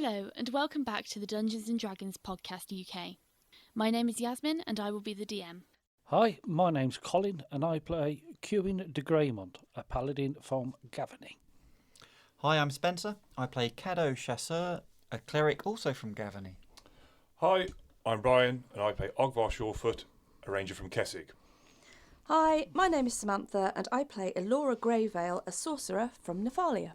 Hello and welcome back to the Dungeons & Dragons Podcast UK. My name is Yazmin and I will be the DM. Hi, my name's Colin and I play Cuin de Greymont, a paladin from Gavany. Hi, I'm Spencer. I play Cadeaux Chasseur, a cleric also from Gavany. Hi, I'm Brian and I play Ogvar Surefort, a ranger from Kessig. Hi, my name is Samantha and I play Elora Greyvale, a sorcerer from Nephalia.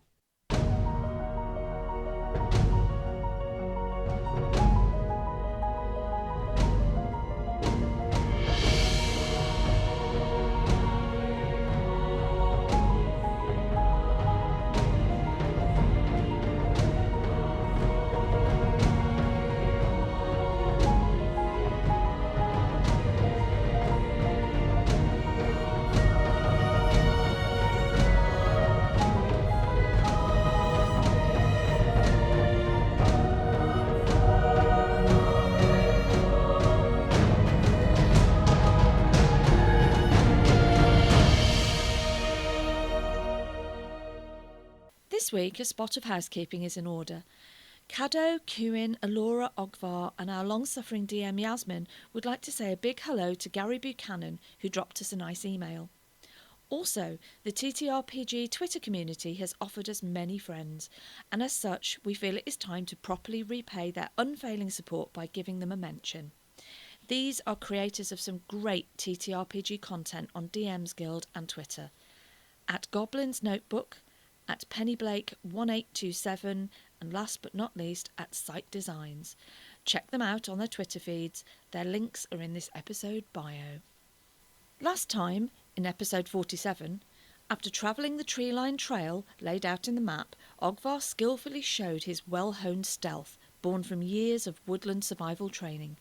This week, a spot of housekeeping is in order. Cadeaux, Cuin, Elora, Ogvar and our long-suffering DM Yazmin would like to say a big hello to Gary Buchanan, who dropped us a nice email. Also, the TTRPG Twitter community has offered us many friends, and as such, we feel it is time to properly repay their unfailing support by giving them a mention. These are creators of some great TTRPG content on DM's Guild and Twitter. At Goblin's Notebook, at PennyBlake1827, and last but not least, at Site Designs. Check them out on their Twitter feeds. Their links are in this episode bio. Last time, in episode 47, after travelling the tree-lined trail laid out in the map, Ogvar skillfully showed his well-honed stealth, born from years of woodland survival training.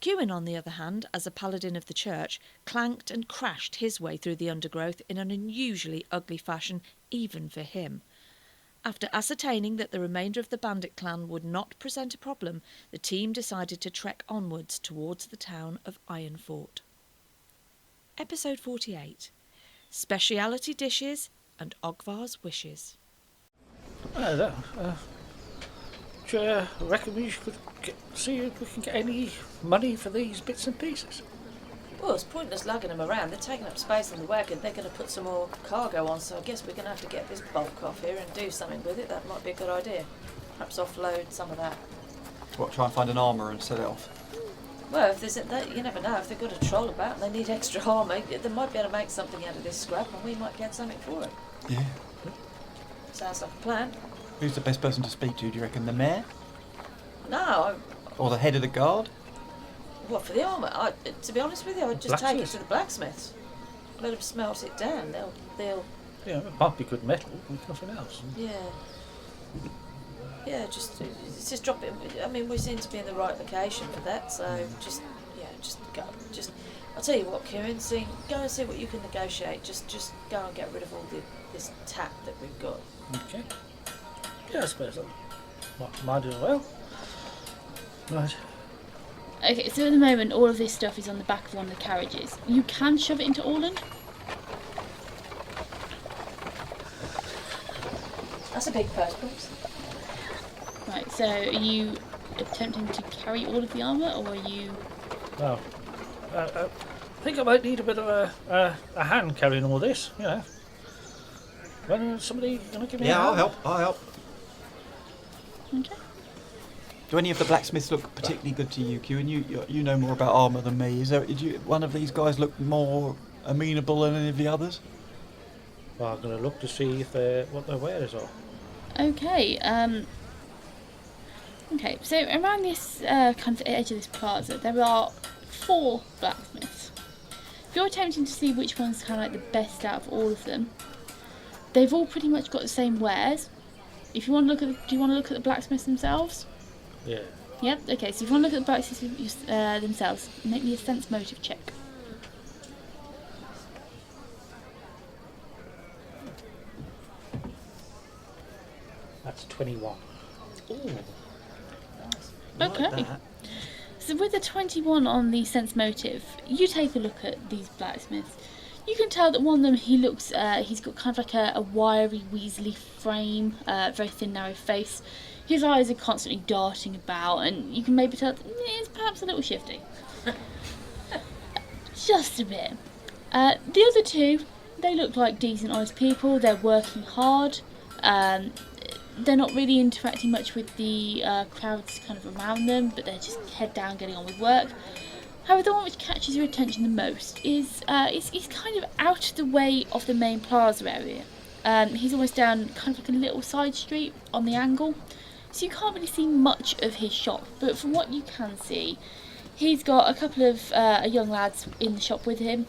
Cuin, on the other hand, as a paladin of the church, clanked and crashed his way through the undergrowth in an unusually ugly fashion, even for him. After ascertaining that the remainder of the bandit clan would not present a problem, the team decided to trek onwards towards the town of Ironfort. Episode 48. Speciality Dishes and Ogvar's Wishes. Do you reckon we could see if we can get any money for these bits and pieces? Well, it's pointless lugging them around. They're taking up space in the wagon. They're going to put some more cargo on, so I guess we're going to have to get this bulk off here and do something with it. That might be a good idea. Perhaps offload some of that. What, try and find an armour and set it off? Well, if there's you never know. If they've got a troll about and they need extra armour, they might be able to make something out of this scrap and we might get something for it. Yeah. Sounds like a plan. Who's the best person to speak to, do you reckon? The mayor? No, Or the head of the guard? what, for the armour? To be honest with you, I'd just take it to the blacksmiths. Let them smelt it down. They'll... Yeah, it might be good metal, if nothing else. Yeah, just drop it. I mean, we seem to be in the right location for that, so just go. I'll tell you what, Kieran, go and see what you can negotiate. Just go and get rid of all this tap that we've got. Okay. Yeah, I suppose that might do well. Right. Okay, so at the moment all of this stuff is on the back of one of the carriages. You can shove it into Orland. That's a big purpose. Right, so are you attempting to carry all of the armour or are you... Well, I think I might need a bit of a hand carrying all this, you know. When somebody going to give me a hand? I'll help. Okay. Do any of the blacksmiths look particularly good to you, Cuin? You know more about armour than me. Did one of these guys look more amenable than any of the others? Well, I'm going to look to see if what their wares are. Okay, okay, so around this kind of edge of this plaza, there are 4 blacksmiths. If you're attempting to see which one's kind of like the best out of all of them, they've all pretty much got the same wares. If you want to look at, do you want to look at the blacksmiths themselves? Yeah. Yep. Okay. So if you want to look at the blacksmiths themselves, make me a sense motive check. That's 21. Ooh. Okay. Like that. So with the 21 on the sense motive, you take a look at these blacksmiths. You can tell that one of them, he looks, he's got kind of like a wiry, weaselly frame, very thin, narrow face. His eyes are constantly darting about, and you can maybe tell that he's perhaps a little shifty. Just a bit. The other two, they look like decent-sized people. They're working hard. They're not really interacting much with the crowds kind of around them, but they're just head down getting on with work. However, the one which catches your attention the most is he's kind of out of the way of the main plaza area. He's almost down kind of like a little side street on the angle, so you can't really see much of his shop, but from what you can see, he's got a couple of young lads in the shop with him.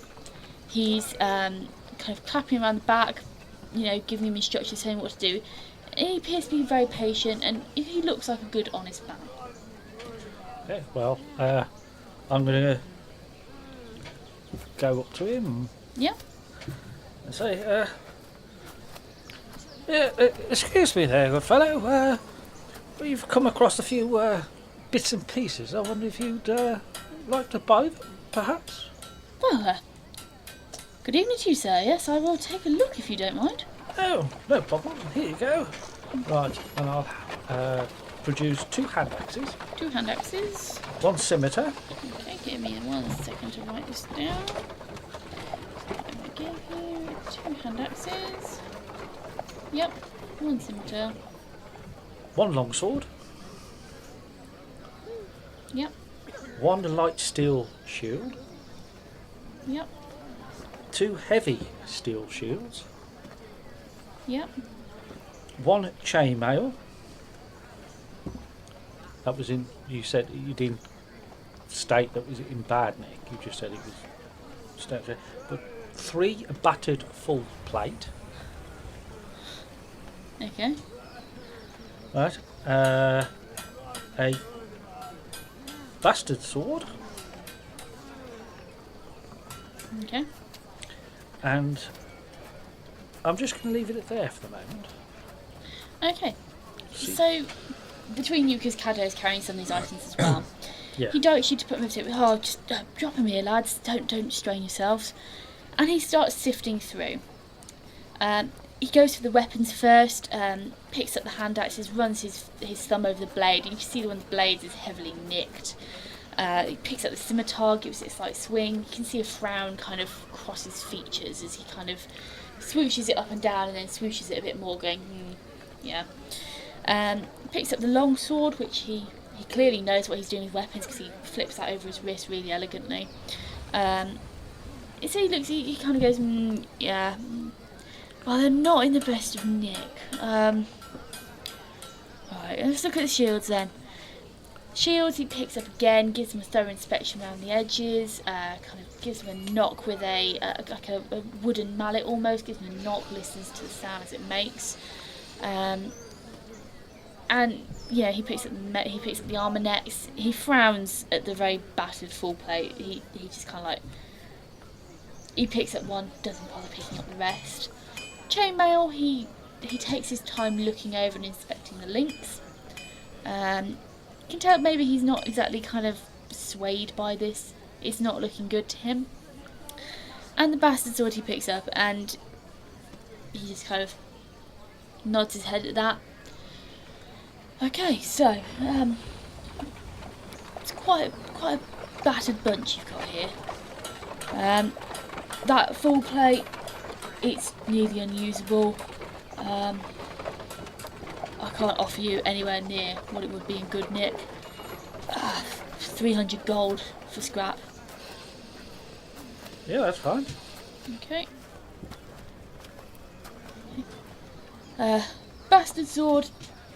He's kind of clapping around the back, giving him instructions, saying what to do. He appears to be very patient, and he looks like a good, honest man. Okay, well, I'm going to go up to him Yeah? and say, excuse me there, good fellow. We've come across a few bits and pieces. I wonder if you'd like to buy them, perhaps? Well, good evening to you, sir. Yes, I will take a look if you don't mind. Oh, no problem. Here you go. Right, and I'll produce 2 hand axes, 2 hand axes. 1 scimitar. Okay, give me 1 second to write this down. I'm going to give you 2 hand axes. Yep, 1 scimitar. 1 longsword. Yep, 1 light steel shield. yep, 2 heavy steel shields. yep. 1 chainmail. That was in. You said you didn't state that was in bad nick. You just said it was. But 3 battered full plate. Okay, Right. A bastard sword. okay. And I'm just going to leave it at there for the moment. Okay, See- so between you, because Cadeaux is carrying some of these items as well, Yeah. he directs you to put them over to it. Oh, just drop them here, lads. Don't strain yourselves. And he starts sifting through. He goes for the weapons first, picks up the hand axes, runs his thumb over the blade, and you can see that one of the blades is heavily nicked. He picks up the scimitar, gives it a slight swing. You can see a frown kind of cross his features as he kind of swooshes it up and down and then swooshes it a bit more, going, yeah. Picks up the long sword, which he clearly knows what he's doing with weapons because he flips that over his wrist really elegantly. So he kind of goes, yeah. Well, they're not in the best of nick. Alright, let's look at the shields then. Shields he picks up again, gives them a thorough inspection around the edges, kind of gives them a knock with a wooden mallet almost, gives them a knock, listens to the sound as it makes. And yeah, he picks up the armour necks. He frowns at the very battered full plate. He just kind of like, he picks up one, doesn't bother picking up the rest. Chainmail, he takes his time looking over and inspecting the links. You can tell maybe he's not exactly kind of swayed by this. It's not looking good to him. And the bastard sword he picks up, and he just kind of nods his head at that. Okay, so it's quite a battered bunch you've got here. That full plate, it's nearly unusable. I can't offer you anywhere near what it would be in good nick. 300 gold for scrap. Yeah, that's fine. Okay. Bastard sword,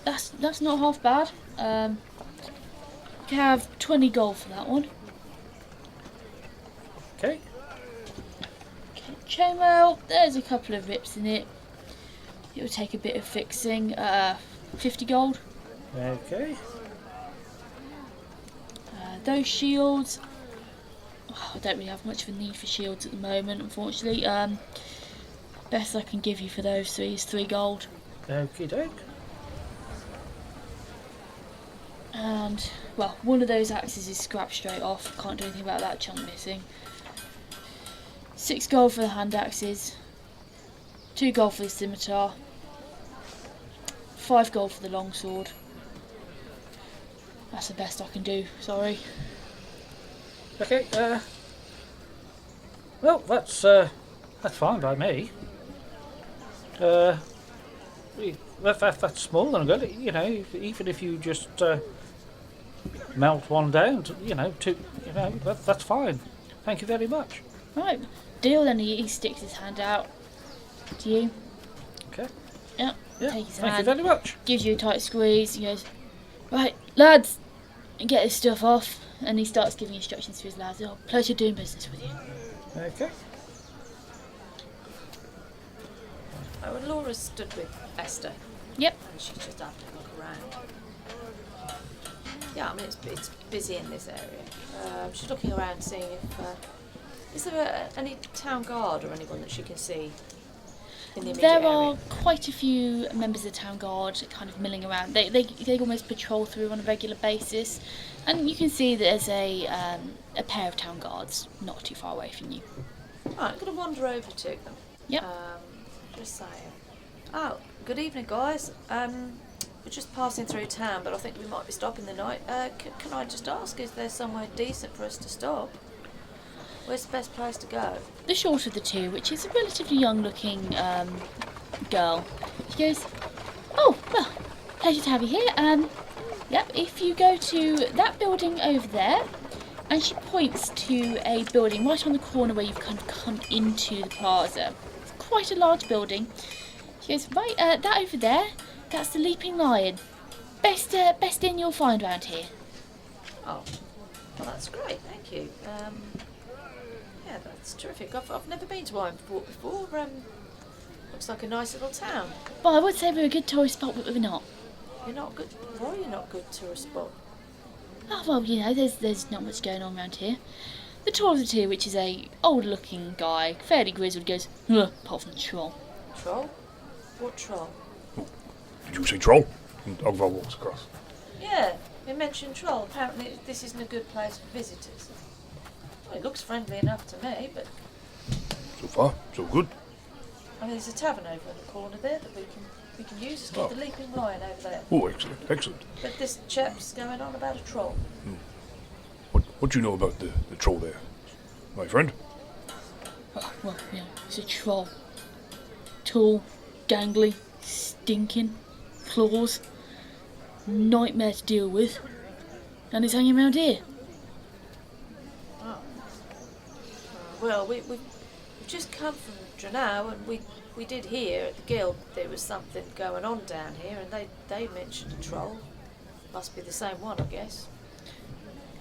that's not half bad. You can have 20 gold for that one. Okay. Chainmail, there's a couple of rips in it. It will take a bit of fixing. 50 gold. Okay. Those shields, I don't really have much of a need for shields at the moment, unfortunately. Best I can give you for those 3 is 3 gold. Okie doke. And, well, one of those axes is scrapped straight off. Can't do anything about that chunk missing. 6 gold for the hand axes. 2 gold for the scimitar. 5 gold for the longsword. That's the best I can do, sorry. Okay, well, that's fine by me. That's small and good, you know, even if you just melt one down, that's fine. Thank you very much. Right, deal then. He sticks his hand out to you. Okay. Yep, Yeah, take his thank hand. you very much. Gives you a tight squeeze. He goes, right, lads, get this stuff off. And he starts giving instructions to his lads. Oh, pleasure doing business with you. Okay. Oh, and Laura stood with Esther. Yep. And she's just having a look around. Yeah, I mean, it's busy in this area. She's looking around seeing if... is there any town guard or anyone that she can see in the immediate There area? are quite a few members of the town guard kind of milling around. They almost patrol through on a regular basis. And you can see there's a pair of town guards not too far away from you. Right, I'm going to wander over to them. Yep. Just saying. Oh, good evening, guys. We're just passing through town, but I think we might be stopping the night. Can I just ask, is there somewhere decent for us to stop? Where's the best place to go? The shorter of the two, which is a relatively young-looking girl. She goes, "Oh, well, pleasure to have you here. Yep, if you go to that building over there," and she points to a building right on the corner where you've kind of come into the plaza. It's quite a large building. She goes, "Right, that over there, that's the Leaping Lion. Best inn you'll find round here." Oh, well, that's great, thank you. Yeah, that's terrific. I've never been to Ironfort before. Looks like a nice little town. Well, I would say we're a good tourist spot, but we're not. You're not good. Why are you not good tourist spot? Oh, well, you know, there's not much going on around here. The taller of the two, which is a old-looking guy, fairly grizzled, goes, apart from the troll. Troll? What troll? Did you say troll? And Ogvar walks across. Yeah, you mentioned troll. Apparently this isn't a good place for visitors. Well, it looks friendly enough to me, but So far, so good. I mean, there's a tavern over in the corner there that we can use. It's called the Leaping Lion over there. Oh, excellent, excellent. But this chap's going on about a troll. What do you know about the troll there, my friend? Oh, well, yeah, it's a troll. Tall, gangly, stinking, claws, nightmare to deal with, and it's hanging around here. Oh. Well, we've just come from Dranau, and we did hear at the guild there was something going on down here, and they mentioned a troll. Must be the same one, I guess.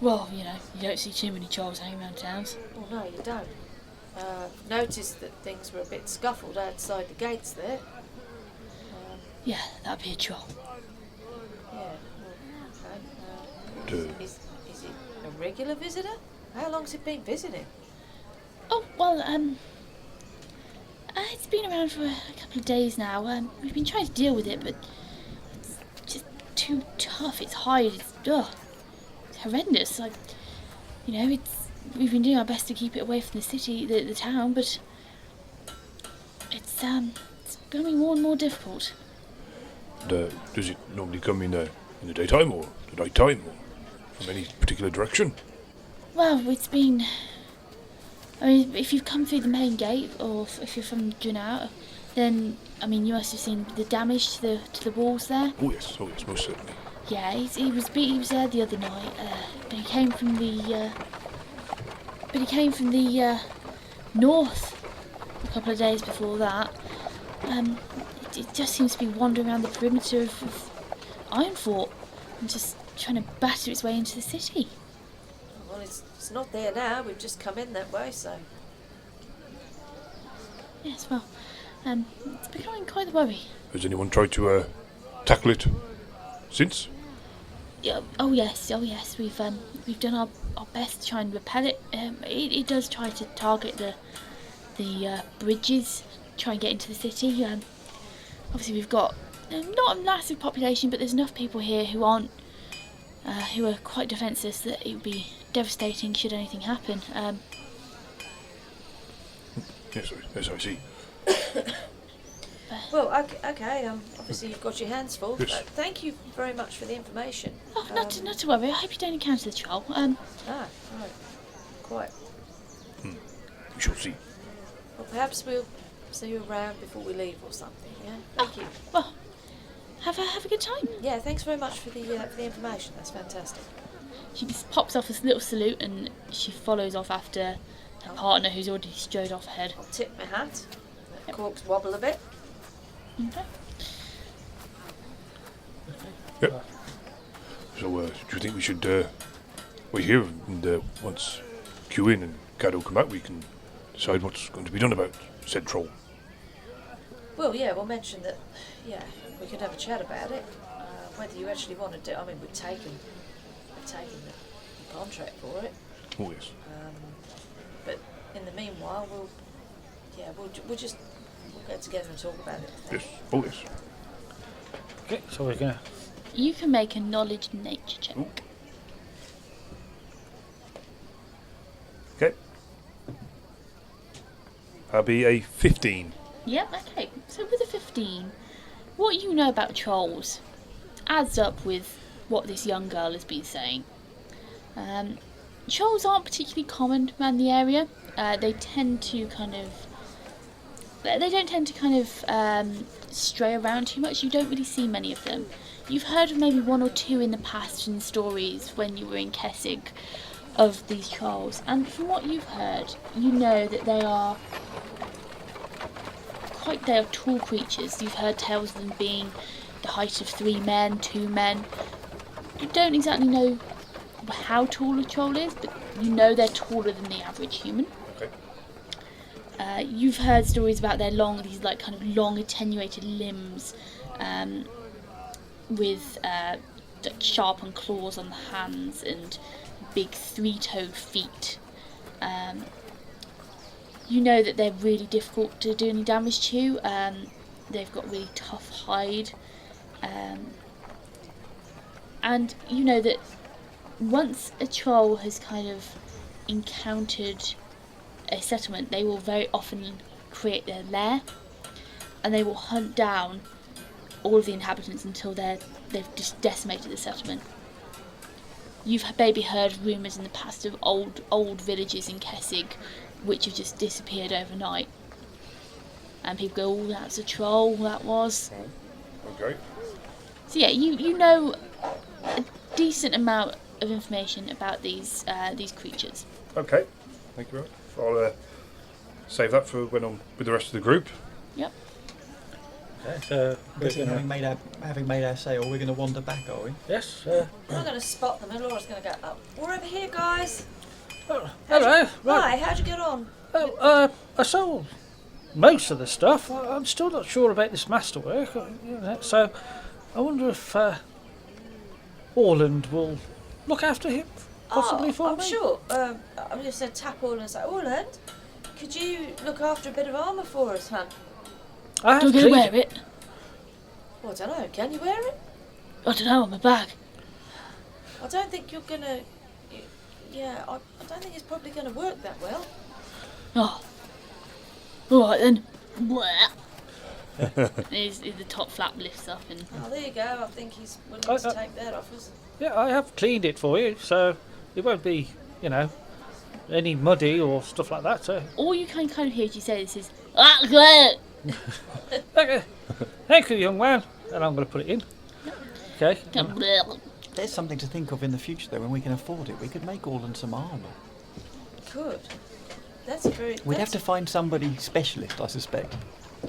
Well, you know, you don't see too many trolls hanging around towns. Well, no, you don't. Noticed that things were a bit scuffled outside the gates there. Yeah, that'd be a troll. Yeah, okay. Is it a regular visitor? How long's it been visiting? Oh, well, it's been around for a couple of days now. We've been trying to deal with it, but it's just too tough. It's hard. It's horrendous. We've been doing our best to keep it away from the city, the town, but it's becoming more and more difficult. Does it normally come in the daytime or the night time or from any particular direction? Well, it's been... I mean, if you've come through the main gate, or if you're from Dranau, then, I mean, you must have seen the damage to the walls there. Oh yes, most certainly. Yeah, he was there the other night, but he came from the north a couple of days before that. It just seems to be wandering around the perimeter of Ironfort and just trying to batter its way into the city. Well, it's not there now. We've just come in that way, so... Yes, well, it's becoming quite a worry. Has anyone tried to tackle it since? Yeah, oh yes, we've done our best to try and repel it. It does try to target the bridges, try and get into the city. Obviously we've got not a massive population, but there's enough people here who are quite defenceless that it would be devastating should anything happen. Yes, I see. Well, okay. Obviously you've got your hands full. Yes. Thank you very much for the information. Oh, not to worry. I hope you don't encounter the troll. Right. Quite. We shall see. Well, perhaps we'll see you around before we leave or something. Yeah. Thank you. Well, have a good time. Yeah. Thanks very much for the information. That's fantastic. She just pops off this little salute and she follows off after her partner, who's already strode off ahead. I'll tip my hat. The corks wobble a bit. Okay. Yep. So, do you think we should wait here and once Cuin and Cadeaux come out, we can decide what's going to be done about said troll? Well, yeah. We'll mention that. Yeah, we could have a chat about it. Whether you actually want to do. I mean, we've taken the contract for it. Oh yes. But in the meanwhile, we'll get together and talk about it. Yes. Oh yes. Okay, so we're gonna. You can make a knowledge nature check. Ooh. Okay. That'll be a 15. Yep, okay. So with a 15, what you know about trolls adds up with what this young girl has been saying. Trolls aren't particularly common around the area. They don't tend to stray around too much. You don't really see many of them. You've heard of maybe one or two in the past in stories when you were in Kessig of these trolls, and from what you've heard, you know that they are tall creatures. You've heard tales of them being the height of 3 men, 2 men. You don't exactly know how tall a troll is, but you know they're taller than the average human. Okay. You've heard stories about their long attenuated limbs, with sharpened claws on the hands and big 3-toed feet. You know that they're really difficult to do any damage to. They've got really tough hide. And you know that once a troll has kind of encountered a settlement, they will very often create their lair, and they will hunt down all of the inhabitants until they've just decimated the settlement. You've maybe heard rumours in the past of old villages in Kessig which have just disappeared overnight, and people go, "Oh, that's a troll, that was." Okay. So yeah, you know a decent amount of information about these creatures. Okay. Thank you very much. I'll save that for when I'm with the rest of the group. Yep. Okay, so we're Guessing gonna. having made our sale, we're going to wander back, are we? Yes. I'm not going to spot them. Elora's going to go, "Oh, we're over here, guys." Oh, hello. Hi, how'd you get on? Oh, I sold most of the stuff. I'm still not sure about this masterwork. So I wonder if Orland will look after him, possibly for I'm me. sure. I'm just going to tap Orland and say, "Orland, could you look after a bit of armour for us, hun?" I have You're going to cleaned wear it? Well, I don't know. Can you wear it? I don't know, on my bag. I don't think you're going to... Yeah, I don't think it's probably going to work that well. Oh. Alright then. The top flap lifts up and... Oh, there you go. I think he's willing to take that off us. Yeah, I have cleaned it for you, so it won't be, any muddy or stuff like that. So. All you can kind of hear as you say this is... Okay. Thank you, young man. And I'm going to put it in. Okay. There's something to think of in the future, though, when we can afford it. We could make Orland some armour. Good. That's a very... We'd have to find somebody specialist, I suspect.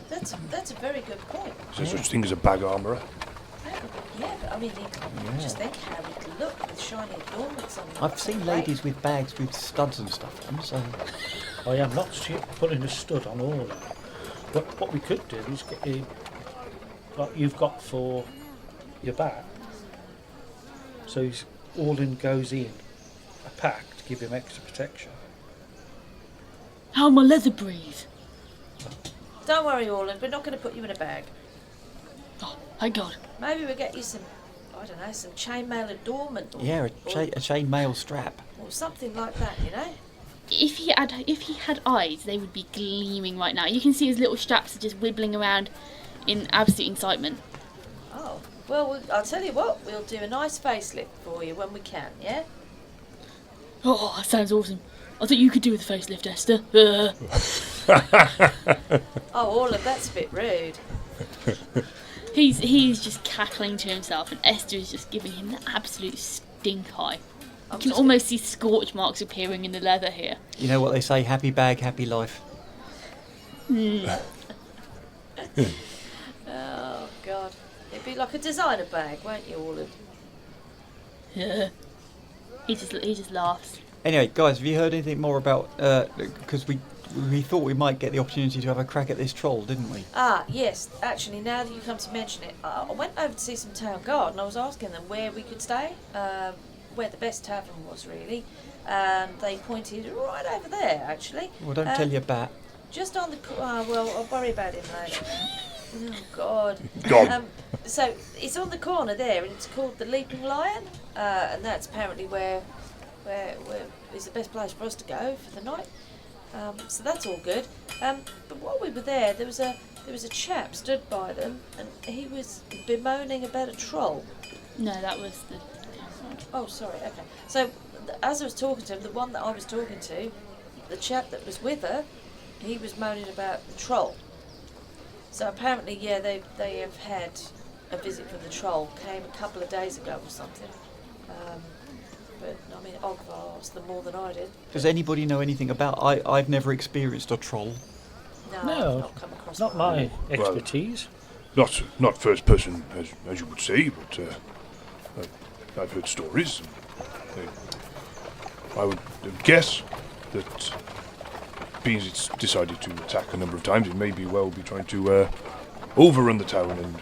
That's a very good point. Is there such thing as a bag armourer? Yeah, but I mean, just think how it could look with shiny adornments on them. I've seen ladies with bags with studs and stuff on, so... I am not putting a stud on all of them. But what we could do is get you, like you've got for your bag. So Orland goes in a pack to give him extra protection. How my leather breathe? Don't worry, Orland, we're not going to put you in a bag. Oh, thank God. Maybe we'll get you some, I don't know, some chainmail adornment. Yeah, a chainmail strap. Or something like that, If he had eyes, they would be gleaming right now. You can see his little straps are just wibbling around. in absolute excitement. Oh, well, I'll tell you what, we'll do a nice facelift for you when we can, yeah? Oh, that sounds awesome. I thought you could do with a facelift, Esther. Oh, all of that's a bit rude. He's just cackling to himself, and Esther is just giving him the absolute stink eye. You I'm can just almost see scorch marks appearing in the leather here. You know what they say, happy bag, happy life. Oh, God. It'd be like a designer bag, won't you, all of... Yeah. He just laughs. Anyway, guys, have you heard anything more about... Because we thought we might get the opportunity to have a crack at this troll, didn't we? Ah, yes. Actually, now that you come to mention it, I went over to see some town guard and I was asking them where we could stay, where the best tavern was, really. And they pointed right over there, actually. Well, don't tell your bat. Just on the... well, I'll worry about him later. Oh, God. Gone. So, it's on the corner there, and it's called the Leaping Lion. And that's apparently where is the best place for us to go for the night. So that's all good. But while we were there was a chap stood by them, and he was bemoaning about a troll. No, that was the... Oh, sorry, okay. So, as I was talking to him, the one that I was talking to, the chap that was with her, he was moaning about the troll. So apparently, yeah, they have had a visit from the troll. Came a couple of days ago or something. But, I mean, Ogvar asked them more than I did. Does anybody know anything about... I've never experienced a troll. No, No, I've not come across Not one. my expertise. Not first person, as you would say, but I've heard stories. I would guess that, being it's decided to attack a number of times, it may be trying to overrun the town and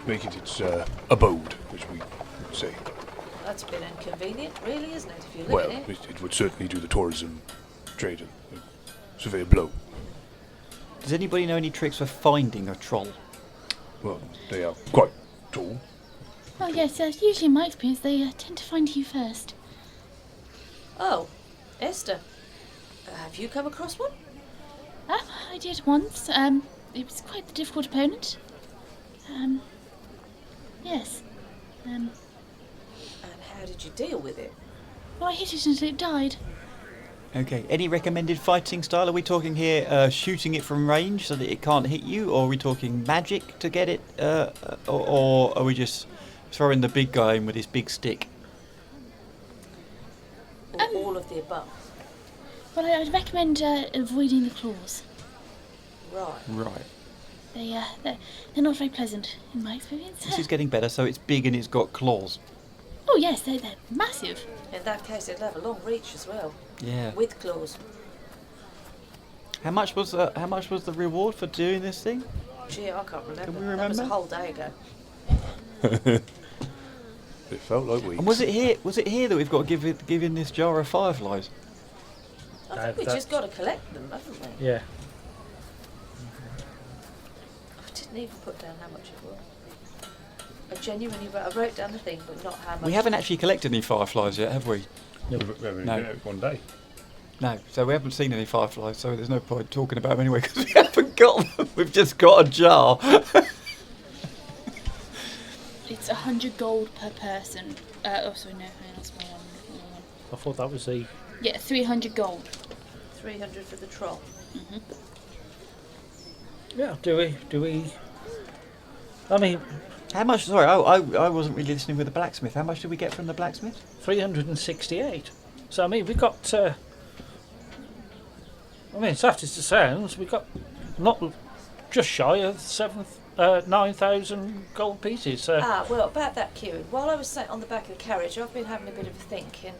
make it its abode, as we would say. That's a bit inconvenient, really, isn't it, if you live Well, in it? it would certainly do the tourism trade a severe blow. Does anybody know any tricks for finding a troll? Well, they are quite tall. Oh, yes, usually in my experience, they tend to find you first. Oh, Esther, have you come across one? I did once. It was quite a difficult opponent. Yes. And how did you deal with it? Well, I hit it until it died. Okay, any recommended fighting style? Are we talking here shooting it from range so that it can't hit you, or are we talking magic to get it, or are we just throwing the big guy in with his big stick? Or all of the above? Well, I'd recommend avoiding the claws. Right. They're not very pleasant, in my experience. This is getting better, so it's big and it's got claws. Oh, yes, they're massive. In that case, it'll have a long reach as well, Yeah. with claws. How much was the reward for doing this thing? Gee, I can't remember. Can we That was a remember? whole day ago. It felt like weeks. And was it here that we've got to give in this jar of fireflies? I think we just got to collect them, haven't we? Yeah. I didn't even put down how much it was. I wrote down the thing, but not how much. We haven't actually collected any fireflies yet, have we? We haven't No. done it one day. No, so we haven't seen any fireflies, so there's no point talking about them anyway, because we haven't got them. We've just got a jar. It's 100 gold per person. Oh, sorry, no, that's my one. I thought that was the... Yeah, 300 gold. 300 for the troll. Yeah, do we... I mean, How much? Sorry, I wasn't really listening with the blacksmith. How much did we get from the blacksmith? 368. So, I mean, we got... I mean, as after it sounds, we got not just shy of 9,000 gold pieces. Well, about that, Cuin. While I was sat on the back of the carriage, I've been having a bit of a think, and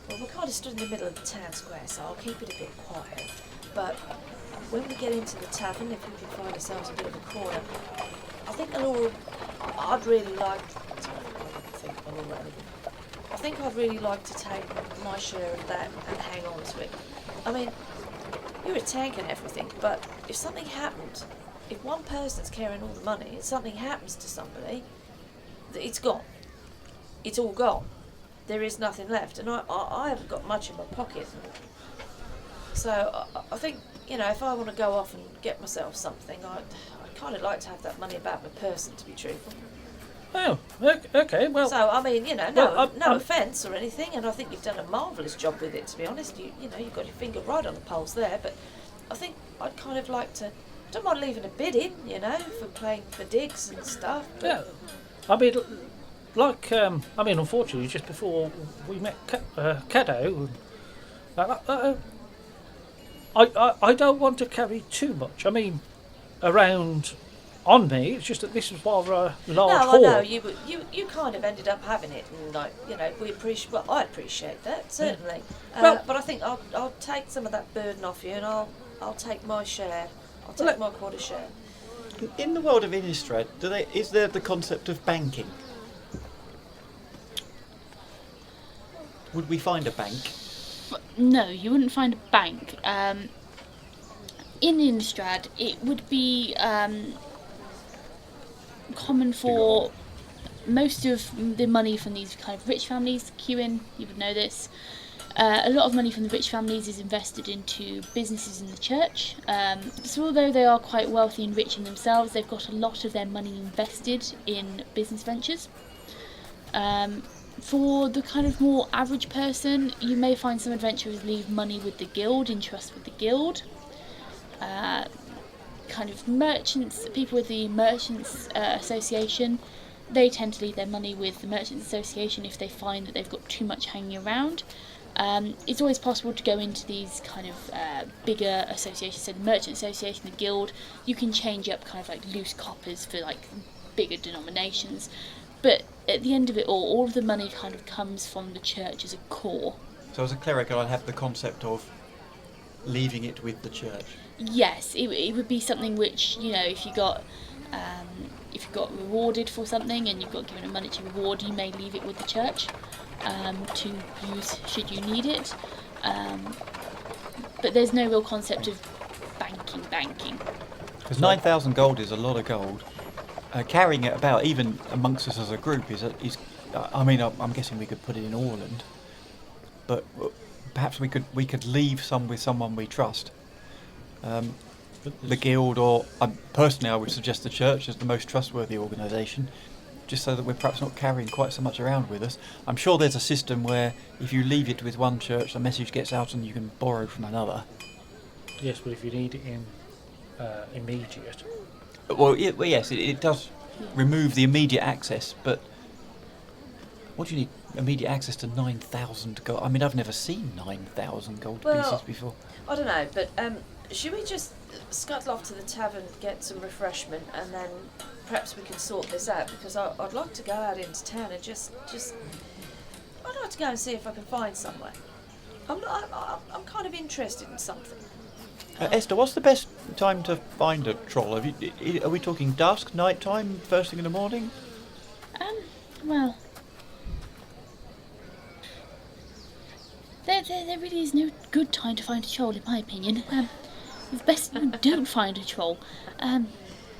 well, we're kind of stood in the middle of the town square, so I'll keep it a bit quiet. But when we get into the tavern, if we can find ourselves a bit of a corner, I think Elora, I'd really like. I think I'd really like to take my share of that and hang on to it. I mean, you're a tank and everything, but if something happened, if one person's carrying all the money and something happens to somebody, it's gone. It's all gone. There is nothing left, and I haven't got much in my pocket. So I think, if I want to go off and get myself something, I kind of like to have that money about my person, to be truthful. Oh, okay. Well, So I mean, no I'm- offence or anything, and I think you've done a marvellous job with it. To be honest, you've got your finger right on the pulse there. But I think I'd kind of like to. Don't mind leaving a bid in, for playing for digs and stuff. But yeah. I mean, unfortunately, just before we met Cadeaux, I don't want to carry too much. I mean, around on me. It's just that this is rather a large hall. No, I know you kind of ended up having it, and we appreciate. Well, I appreciate that certainly. Well- but I think I'll take some of that burden off you, and I'll take my share. I'll take my quarter share. In the world of Innistrad, is there the concept of banking? Would we find a bank? No, you wouldn't find a bank. In Innistrad, it would be common for most of the money from these kind of rich families. Cuin, you would know this. A lot of money from the rich families is invested into businesses in the church. So although they are quite wealthy and rich in themselves, they've got a lot of their money invested in business ventures. For the kind of more average person, you may find some adventurers leave money with the guild, in trust with the guild. Kind of merchants, people with the Merchants Association, they tend to leave their money with the Merchants Association if they find that they've got too much hanging around. It's always possible to go into these kind of bigger associations, so the Merchant Association, the Guild. You can change up kind of like loose coppers for like bigger denominations, but at the end of it all of the money kind of comes from the church as a core. So as a cleric, I'd have the concept of leaving it with the church. Yes, it would be something which, if you got rewarded for something and you've got given a monetary reward, you may leave it with the church to use should you need it. But there's no real concept of banking. Because 9,000 gold is a lot of gold. Carrying it about, even amongst us as a group, I'm guessing we could put it in Orland, but perhaps we could leave some with someone we trust. The guild, or personally, I would suggest the church as the most trustworthy organisation, just so that we're perhaps not carrying quite so much around with us. I'm sure there's a system where if you leave it with one church, the message gets out and you can borrow from another. Yes, but if you need it in immediate. Well, yes, it does remove the immediate access, but what do you need immediate access to 9,000 gold? I mean, I've never seen 9,000 gold pieces before. I don't know, but should we just scuttle off to the tavern, get some refreshment, and then perhaps we can sort this out? Because I'd like to go out into town and just I'd like to go and see if I can find somewhere. I'm kind of interested in something. Esther, what's the best time to find a troll? Are we talking dusk, night time, first thing in the morning? Well, there really is no good time to find a troll, in my opinion. It's best you don't find a troll. At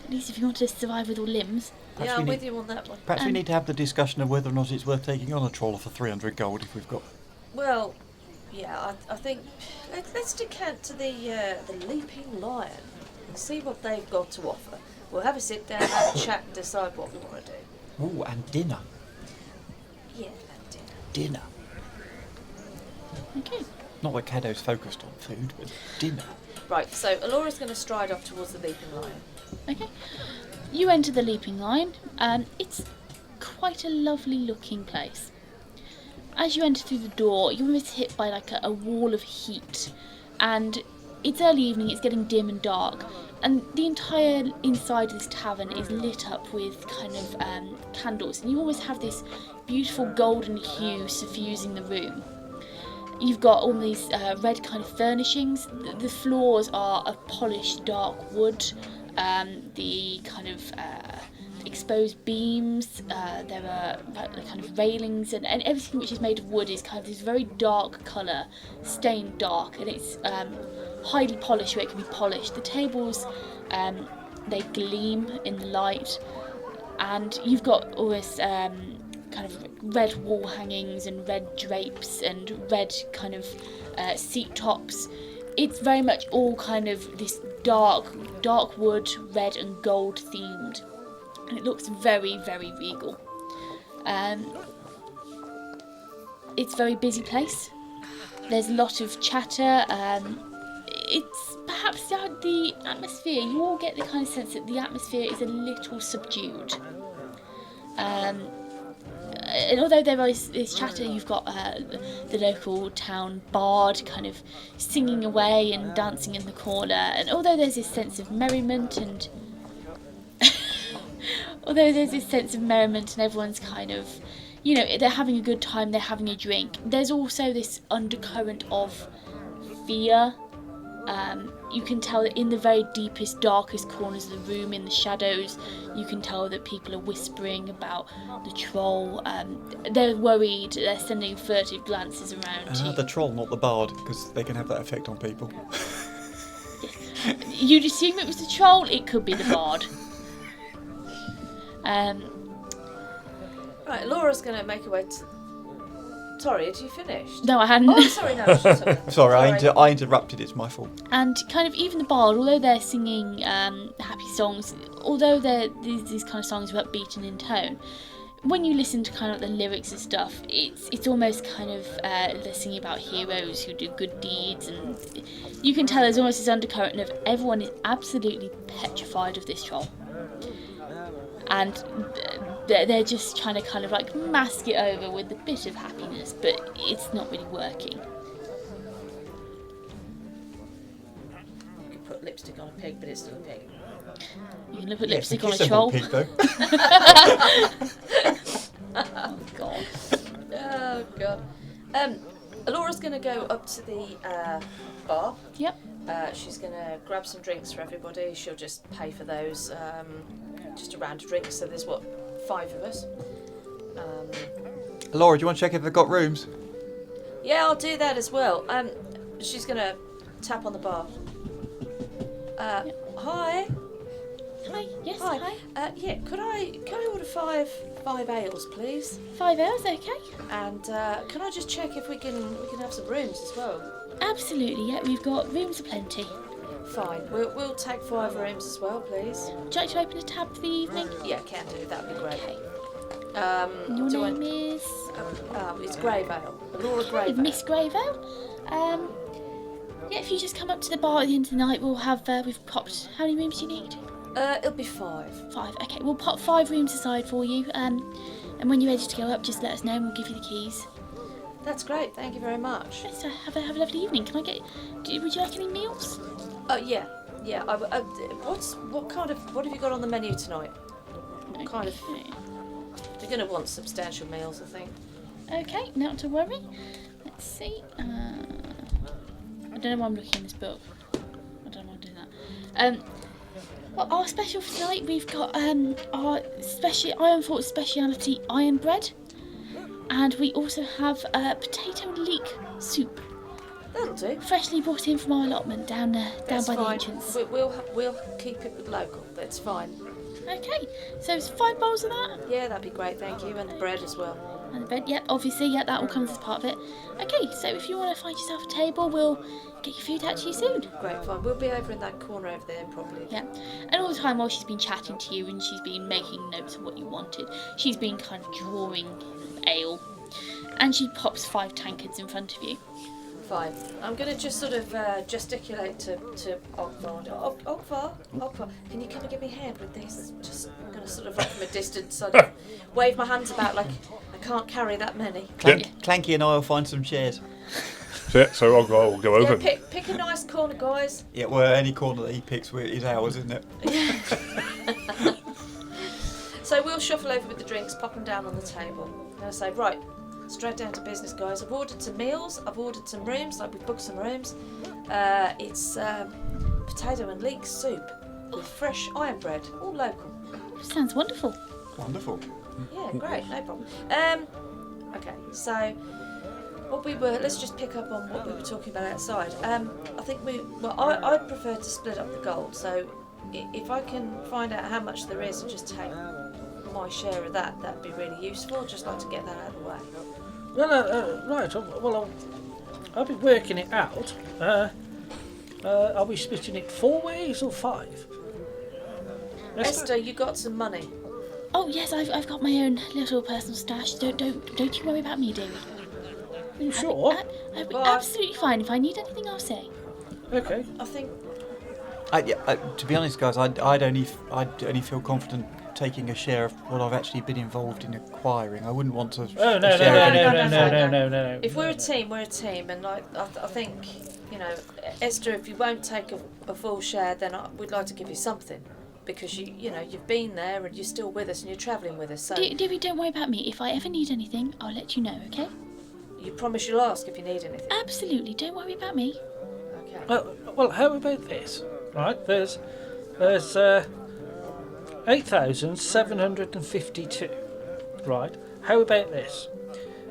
least if you want to survive with all limbs. Perhaps Yeah, I'm with you on that one. Perhaps we need to have the discussion of whether or not it's worth taking on a troll for 300 gold if we've got... Well, yeah, I think let's decant to the Leaping Lion and see what they've got to offer. We'll have a sit down, have a chat, and decide what we want to do. Ooh, and dinner. Yeah, and dinner. Dinner. Okay. Not that Cadeaux's focused on food, but dinner. Right, so Elora's going to stride off towards the Leaping Lion. Okay. You enter the Leaping Lion. It's quite a lovely looking place. As you enter through the door, you're almost hit by like a wall of heat, and it's early evening, it's getting dim and dark, and the entire inside of this tavern is lit up with kind of candles, and you almost have this beautiful golden hue suffusing the room. You've got all these red kind of furnishings. The floors are of polished dark wood. The kind of exposed beams, there are kind of railings, and everything which is made of wood is kind of this very dark colour, stained dark, and it's highly polished where it can be polished. The tables, they gleam in the light, and you've got all this kind of red wall hangings and red drapes and red kind of seat tops. it's very much all kind of this dark wood, red and gold themed, and it looks very, very regal. It's a very busy place. There's a lot of chatter. It's perhaps the atmosphere. You all get the kind of sense that the atmosphere is a little subdued. And although there is chatter, you've got the local town bard kind of singing away and dancing in the corner. And although there's this sense of merriment and everyone's kind of, you know, they're having a good time, they're having a drink, there's also this undercurrent of fear. You can tell that in the very deepest, darkest corners of the room, in the shadows, you can tell that people are whispering about the troll. They're worried, they're sending furtive glances around you. The troll, not the bard, because they can have that effect on people. You'd assume it was the troll, it could be the bard. Right, Laura's going to make her way to... Sorry, had you finished? No, I hadn't. Oh, sorry, no. Sorry, I interrupted, it's my fault. And kind of even the bard, although they're singing happy songs, although these kind of songs are upbeat and in tone, when you listen to kind of the lyrics and stuff, it's almost kind of they're singing about heroes who do good deeds, and you can tell there's almost this undercurrent of everyone is absolutely petrified of this troll. And they're just trying to kind of like mask it over with a bit of happiness, but it's not really working. You could put lipstick on a pig, but it's still a pig. You can put lipstick on a troll. Pig, though. Oh god. Oh god. Alora's going to go up to the bar. Yep. She's going to grab some drinks for everybody. She'll just pay for those. Just a round of drinks. So there's 5 of us. Laura, do you want to check if they've got rooms? Yeah, I'll do that as well. She's going to tap on the bar. Hi. Hi. Yes. Hi. Yeah. Could I order 5 ales, please? 5 hours, okay. And can I just check if we can have some rooms as well? Absolutely. Yeah, we've got rooms aplenty. Fine. We'll take 5 rooms as well, please. Would you like to open a tab for the evening? Yeah, can do. That'd be great. Okay. Your name is? It's Greyvale. Elora Greyvale. Miss Greyvale. Yeah, if you just come up to the bar at the end of the night, we'll have we've popped. How many rooms do you need? It'll be 5. 5. Okay, we'll pop 5 rooms aside for you. And when you're ready to go up, just let us know and we'll give you the keys. That's great. Thank you very much. Right, so have a lovely evening. Can I get? Would you like any meals? Yeah. What have you got on the menu tonight? What kind of? You're going to want substantial meals, I think. Okay, not to worry. Let's see. I don't know why I'm looking in this book. I don't know why I'm doing that. Well, our special for tonight, we've got our Ironfort Speciality Iron Bread, and we also have potato leek soup. That'll do. Freshly brought in from our allotment down by the entrance. We'll keep it with local. That's fine. Okay, so it's 5 bowls of that. Yeah, that'd be great. Thank you, and the bread as well. And the bread, yeah, obviously, yeah, that all comes as part of it. Okay, so if you want to find yourself a table, we'll get your food out to you soon. Great, fine. We'll be over in that corner over there, probably. Yeah, and all the time while she's been chatting to you and she's been making notes of what you wanted, she's been kind of drawing ale, and she pops 5 tankards in front of you. Fine. I'm going to just sort of gesticulate to Ogvar. Ogvar, can you come and give me a hand with these? Just going to sort of like from a distance sort of wave my hands about like I can't carry that many. Clanky and I will find some chairs. So Ogvar will go over. Yeah, pick a nice corner, guys. Yeah, well, any corner that he picks is ours, isn't it? So we'll shuffle over with the drinks, pop them down on the table. And I'll say, right, straight down to business, guys. I've ordered some meals, I've ordered some rooms, we've booked some rooms. It's potato and leek soup with fresh iron bread, all local. Sounds wonderful. Wonderful. Yeah, great, no problem. Okay, so let's just pick up on what we were talking about outside. I think I prefer to split up the gold, so if I can find out how much there is and just take my share of that'd be really useful. I'd just like to get that out of the way. Well, right. Well, I'll be working it out. Are we splitting it 4 ways or 5? Esther, you got some money. Oh yes, I've got my own little personal stash. Don't you worry about me, dearie. Are you sure? I'll be Bye. absolutely fine. If I need anything, I'll say. Okay. I think. To be honest, guys, I'd only feel confident taking a share of what I've actually been involved in acquiring. I wouldn't want to. Oh no. If we're a team, we're a team, and I think, you know, Esther, if you won't take a full share, then we'd like to give you something, because you've been there and you're still with us and you're travelling with us. So Dearie, don't worry about me. If I ever need anything, I'll let you know. Okay? you promise you'll ask if you need anything. Absolutely. Don't worry about me. Okay. Well, how about this? Right, there's 8,752. Right. How about this?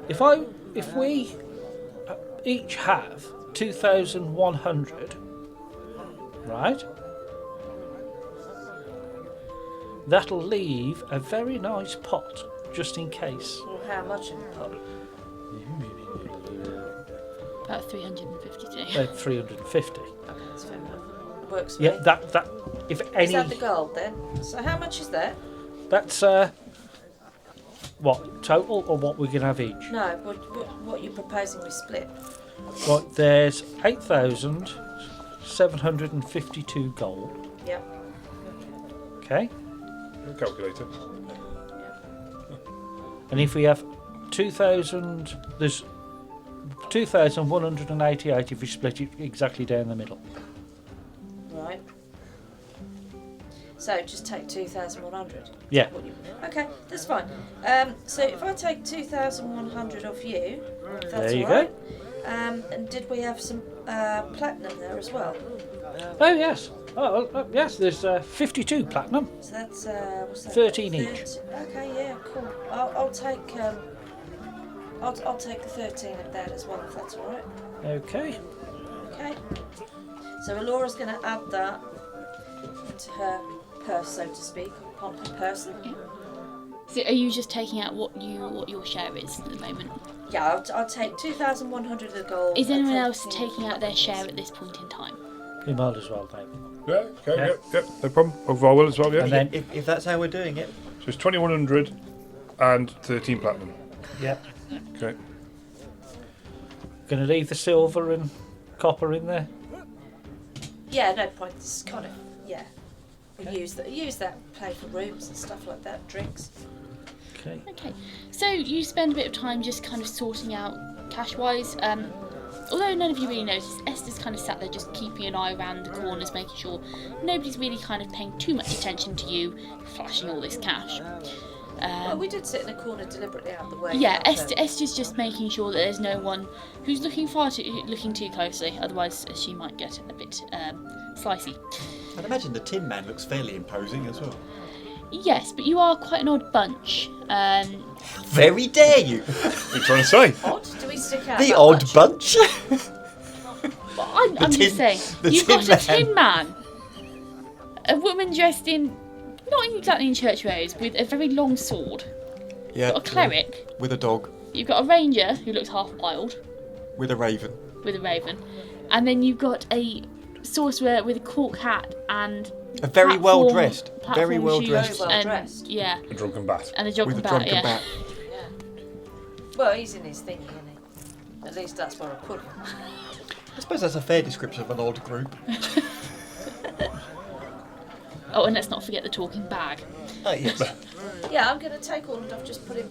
If we each have 2,100, right? That'll leave a very nice pot just in case. Well, how much in the pot? About 352. 350. Okay, that's fair enough. Works for Yeah, me. that if any. Is that the gold then? So how much is there? That's what total or what we're gonna have each? No, what you're proposing we split? Right, there's 8,752 gold. Yep. Okay, Calculator. and if we have 2,000, there's 2,188 if we split it exactly down the middle. Right. So just take 2,100. Yeah. Okay, that's fine. So if I take 2,100 off you, if that's There you all right. And did we have some platinum there as well? Oh yes. Yes. There's 52 platinum. So that's what's that? 13 each. Okay, yeah, cool. I'll take I'll take the 13 of that as well, if that's all right. Okay. Okay. So Elora's going to add that into her purse, so to speak, upon her person. So are you just taking out what your share is at the moment? Yeah, I'll take 2,100 of gold. Is and anyone else 13 taking out their share at this point in time? You might as well take. Yeah, okay, Yeah. yeah, no problem. Over well as well, yeah. And then If that's how we're doing it. So it's 2,100 and 13 platinum. yeah, Okay. gonna leave the silver and copper in there. Yeah, no point. It's kind of, yeah. We use that, pay for rooms and stuff like that, drinks. Okay. Okay. So you spend a bit of time just kind of sorting out cash-wise. Although none of you really noticed, Esther's kind of sat there just keeping an eye around the corners, making sure nobody's really kind of paying too much attention to you flashing all this cash. Well, we did sit in a corner deliberately out of the way. Yeah, didn't we? Esther's just making sure that there's no one who's looking too closely. Otherwise, she might get a bit slicey. I'd imagine the Tin Man looks fairly imposing as well. Yes, but you are quite an odd bunch. Very dare you! What are you trying to say? Odd? Do we stick out The that odd much? bunch! But I'm just saying, the you've Tin got a Man. Tin Man, a woman dressed in not exactly in church robes with a very long sword. Yeah. You've got a cleric. With a dog. You've got a ranger who looks half wild With a raven. with a raven, and then you've got a sorcerer with a cork hat and A very well platform- dressed. Very platform well shoes dressed. Very well and- dressed. Yeah, A drunken bat. and a With drunken a bat. drunken Yeah. bat. Yeah. Well, he's in his thingy, isn't he? At least that's where I put him. I suppose that's a fair description of an odd group. Oh, and let's not forget the talking bag. Oh, yes. Yeah, I'm going to take all and I've just put him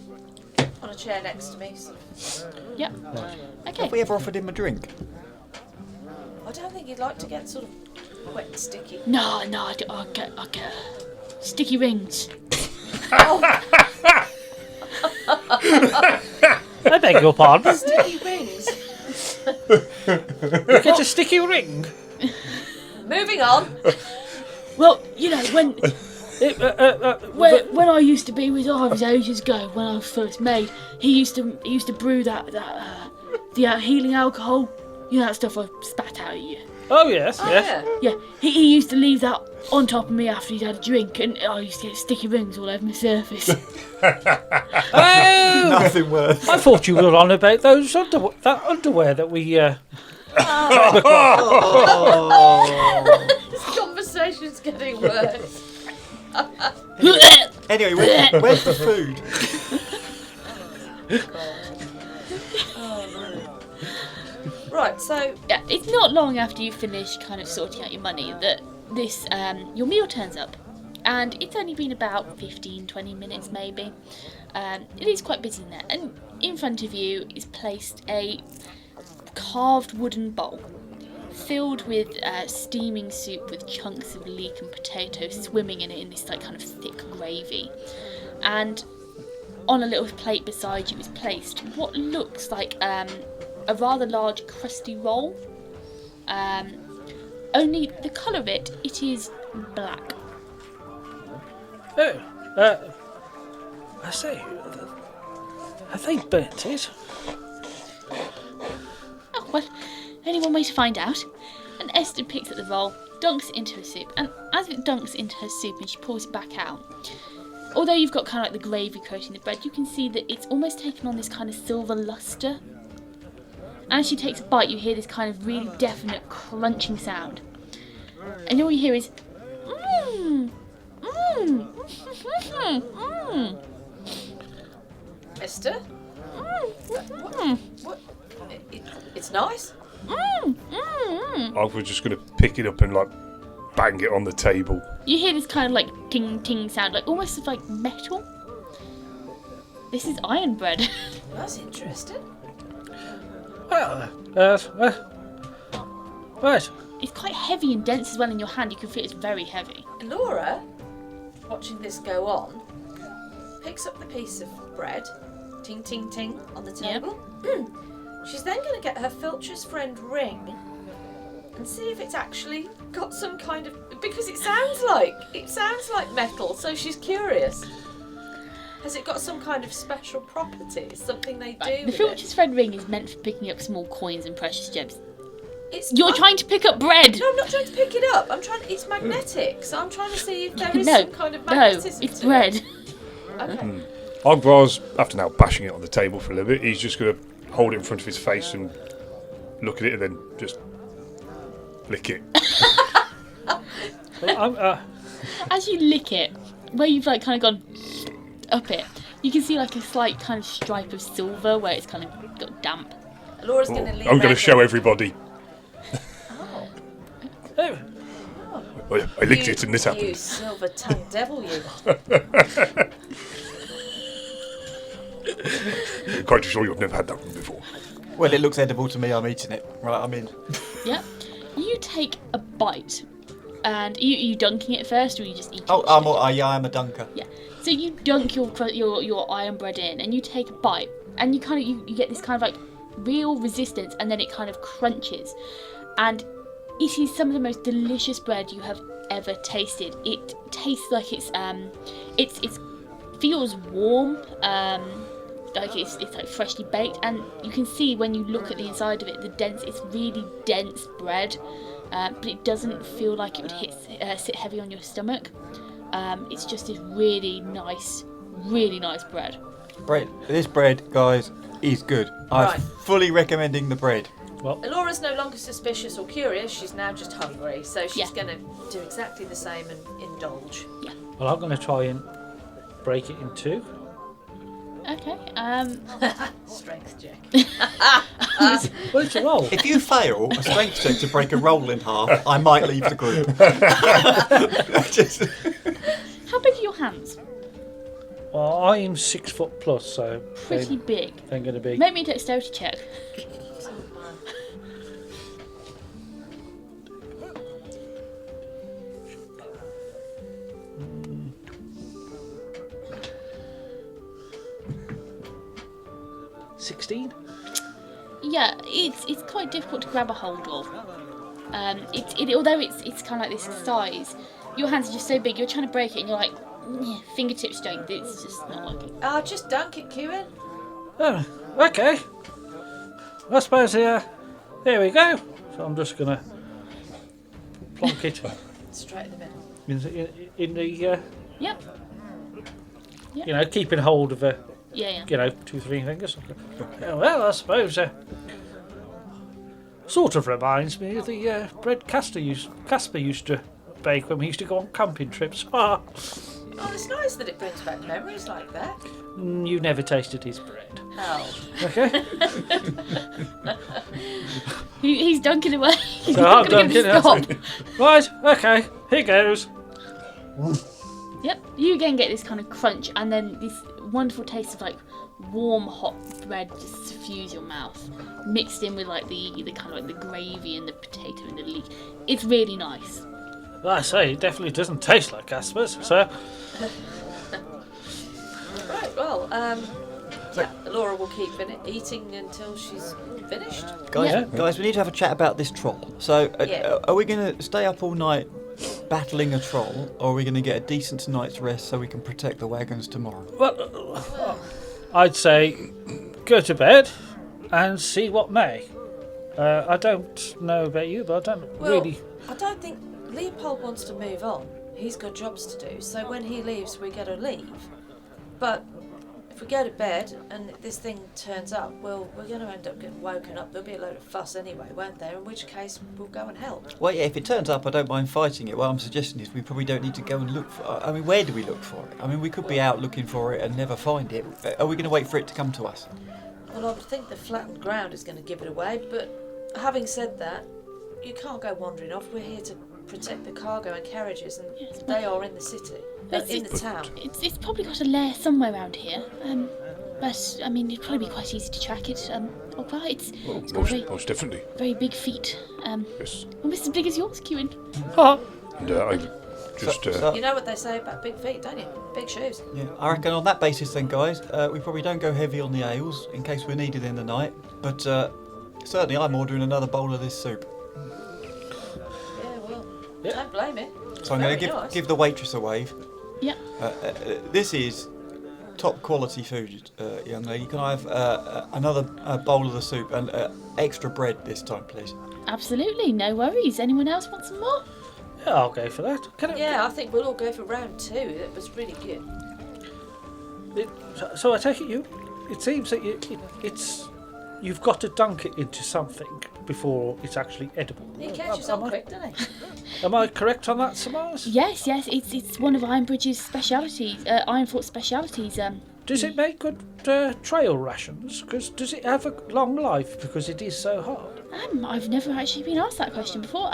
on a chair next to me. So Yep. Okay. Have we ever offered him a drink? I don't think he'd like to get sort of wet and sticky. No, I'll get sticky rings. I beg your pardon. Sticky rings. You get a sticky ring. Moving on. Well, you know when I used to be with Ives ages ago, when I was first made, he used to brew the healing alcohol. You know that stuff I spat out at you. Oh yes, Oh, yes. yeah. Yeah, he used to leave that on top of me after he'd had a drink, and I used to get sticky rings all over my surface. Oh, Nothing worse. I thought you were on about those that underwear that we This conversation's getting worse. Anyway, where's the food? Right, so Yeah, it's not long after you finish kind of sorting out your money that this your meal turns up, and it's only been about 15-20 minutes maybe. It is quite busy in there, and in front of you is placed a carved wooden bowl filled with steaming soup with chunks of leek and potato swimming in it in this like kind of thick gravy. And on a little plate beside you is placed what looks like a rather large crusty roll. Only the colour of it is black. Oh, I say, have they burnt it? Oh, well, only one way to find out. And Esther picks up the roll, dunks it into her soup, and as it dunks into her soup and she pours it back out, although you've got kind of like the gravy coating the bread, you can see that it's almost taken on this kind of silver lustre. And as she takes a bite, you hear this kind of really definite crunching sound. And all you hear is, mmm, mmm, mmm. Esther, Mm. what? It's nice. Ogvar's just going to pick it up and like bang it on the table. You hear this kind of like ting ting sound, like almost like metal. This is iron bread. That's interesting. Well, right. It's quite heavy and dense as well in your hand. You can feel it's very heavy. Elora, watching this go on, picks up the piece of bread, ting ting ting, on the table. She's then going to get her filcher's friend ring and see if it's actually got some kind of, because it sounds like metal. So she's curious. Has it got some kind of special properties? Something they do? The with filcher's it? friend ring is meant for picking up small coins and precious gems. You're Trying to pick up bread. No, I'm not trying to pick it up. It's magnetic, so I'm trying to see if there is No, some kind of magnetism. No, it's to bread. It. Okay. Ogvar's, after now bashing it on the table for a little bit, he's just going to hold it in front of his face and look at it and then just lick it. Well, As you lick it, where you've like kind of gone up it, you can see like a slight kind of stripe of silver where it's kind of got damp. Laura's going to lean I'm going to over. show everybody. Oh. I licked it and this You happened. silver-tongued devil, you. I'm quite sure you've never had that one before. Well, it looks edible to me. I'm eating it. Right, I'm in. Yeah. You take a bite, and you dunking it first, or you just eat it? I'm a dunker. Yeah. So you dunk your iron bread in, and you take a bite, and you kind of you get this kind of like real resistance, and then it kind of crunches, and it is some of the most delicious bread you have ever tasted. It tastes like it feels warm, like it's like freshly baked, and you can see when you look at the inside of it, it's really dense bread, but it doesn't feel like it would sit heavy on your stomach. It's just this really nice bread. This bread, guys, is good. Right. I'm fully recommending the bread. well, Elora's no longer suspicious or curious, she's now just hungry, so she's Yeah. going to do exactly the same and indulge. well, I'm going to try and break it in two. Okay. Strength check. Well, it's a roll. If you fail a strength check to break a roll in half, I might leave the group. How big are your hands? Well, I'm 6 foot plus, so Pretty big. they're going to be. Make me a dexterity check. $16? Yeah, it's quite difficult to grab a hold of. Although it's kind of like this size, your hands are just so big. You're trying to break it, and you're like, fingertip strength. It's just not working. Just dunk it, Cuin. Oh, okay. I suppose here we go. So I'm just going to plonk it Straight in the middle. in the Yep. you know, keeping hold of a, Yeah. you know, 2-3 fingers. Well, I suppose Sort of reminds me of the bread Casper used to bake when we used to go on camping trips. Ah, Oh, it's nice that it brings back memories like that. you never tasted his bread. Oh. Okay? He's dunking away. He's So not I'm going to give it a dunking, stop. Right, okay, here goes. Yep, you again get this kind of crunch and then this wonderful taste of like warm hot bread just suffuse your mouth, mixed in with like the kind of like the gravy and the potato and the leek. It's really nice. Like I say, it definitely doesn't taste like Casper's, so... Right, well, yeah, Elora will keep eating until she's finished. Guys, Yeah. guys, we need to have a chat about this troll. So, Yeah. are we going to stay up all night battling a troll, or are we going to get a decent night's rest so we can protect the wagons tomorrow? Well, I'd say go to bed and see what may. I don't know about you, but I don't Well, really... I don't think Leopold wants to move on. He's got jobs to do, so when he leaves, we got to leave. But if we go to bed and this thing turns up, well, we're going to end up getting woken up. There'll be a load of fuss anyway, won't there? In which case, we'll go and help. Well, yeah, if it turns up, I don't mind fighting it. What I'm suggesting is we probably don't need to go and look for... I mean, where do we look for it? I mean, we could be out looking for it and never find it. Are we going to wait for it to come to us? Well, I would think the flattened ground is going to give it away, but having said that, you can't go wandering off. We're here to protect the cargo and carriages, and Yes, but- they are in the city, in the town. It's probably got a lair somewhere around here. But I mean, it'd probably be quite easy to track it. Ogvar, it's got a very, Most definitely. very big feet. Yes. Almost as big as yours, Cuin. Oh, And I just... You know what they say about big feet, don't you? Big shoes. Yeah, I reckon on that basis then, guys, we probably don't go heavy on the ales in case we're needed in the night. But certainly I'm ordering another bowl of this soup. Yeah, well, Yeah. don't blame it. So I'm going Very to nice. give the waitress a wave. Yep. This is top quality food, young lady. Can I have another bowl of the soup and extra bread this time, please? Absolutely, no worries. Anyone else want some more? yeah, I'll go for that. Yeah, I think we'll all go for round 2. That was really good. So I take it it seems that you've got to dunk it into something before it's actually edible. He catches on quick, doesn't he? Am I correct on that, Samantha? Yes, it's one of Ironbridge's specialities, Ironfort's specialities. Does it make good trail rations? Because does it have a long life because it is so hard? I've never actually been asked that question before.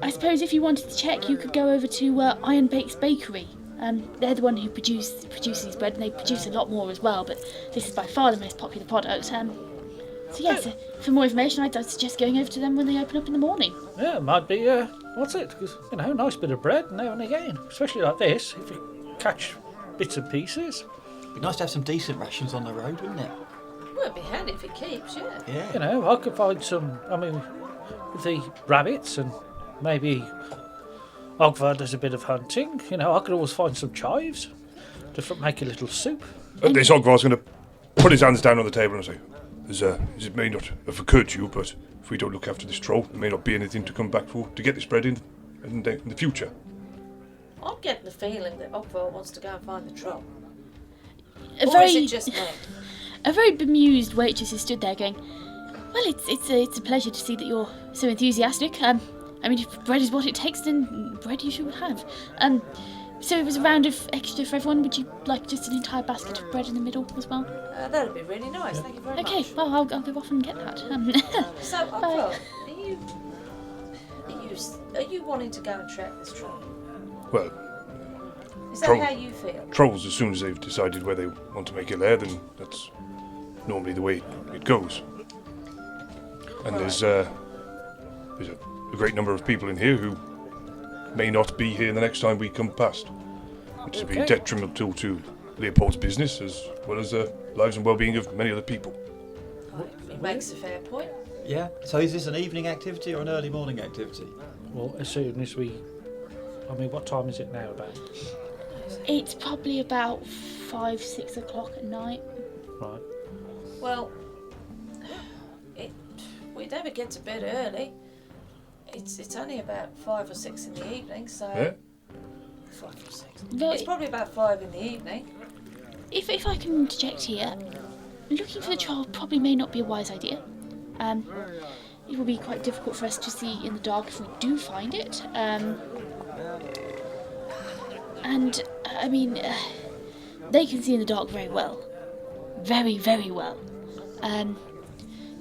I suppose if you wanted to check, you could go over to Iron Bake's bakery. They're the one who produces bread, and they produce a lot more as well. But this is by far the most popular product. So yes, for more information, I'd suggest going over to them when they open up in the morning. Yeah, it might be. What's it? 'Cause, nice bit of bread now and again, especially like this. If you catch bits and pieces. It'd be nice to have some decent rations on the road, wouldn't it? Well, it'd be handy if it keeps, yeah. Yeah. I could find some. I mean, with the rabbits and maybe Ogvar does a bit of hunting. I could always find some chives to make a little soup. This Ogvar's going to put his hands down on the table and say, it may not have occurred to you, but if we don't look after this troll, there may not be anything to come back for to get this bread in the future. I'm getting the feeling that Ogvar wants to go and find the troll. A Or very, is it just me? a very bemused waitress has stood there going, "Well, it's a pleasure to see that you're so enthusiastic. I mean, if bread is what it takes, then bread you should have. So it was a round of extra for everyone. Would you like just an entire basket of bread in the middle as well? That'd be really nice. Thank you very Okay, much. well, I'll go off and get that. So, Ogvar, are you wanting to go and track this troll? Well, Is that Troll. how you feel? trolls, as soon as they've decided where they want to make a lair, then that's normally the way it goes. And there's a great number of people in here who may not be here the next time we come past, which would be Okay. detrimental to Leopold's business as well as the lives and well-being of many other people. He makes a fair point. Yeah. So is this an evening activity or an early morning activity? Well, as soon as we. I mean, what time is it now about? It's probably about 5-6 o'clock at night. Right. Well, we never get to bed early. It's only about 5 or 6 in the evening, so Yeah? 5 or 6. Well, It's probably about 5 in the evening. if I can interject here, looking for the troll probably may not be a wise idea. it will be quite difficult for us to see in the dark if we do find it. And I mean, they can see in the dark very well, very, very well.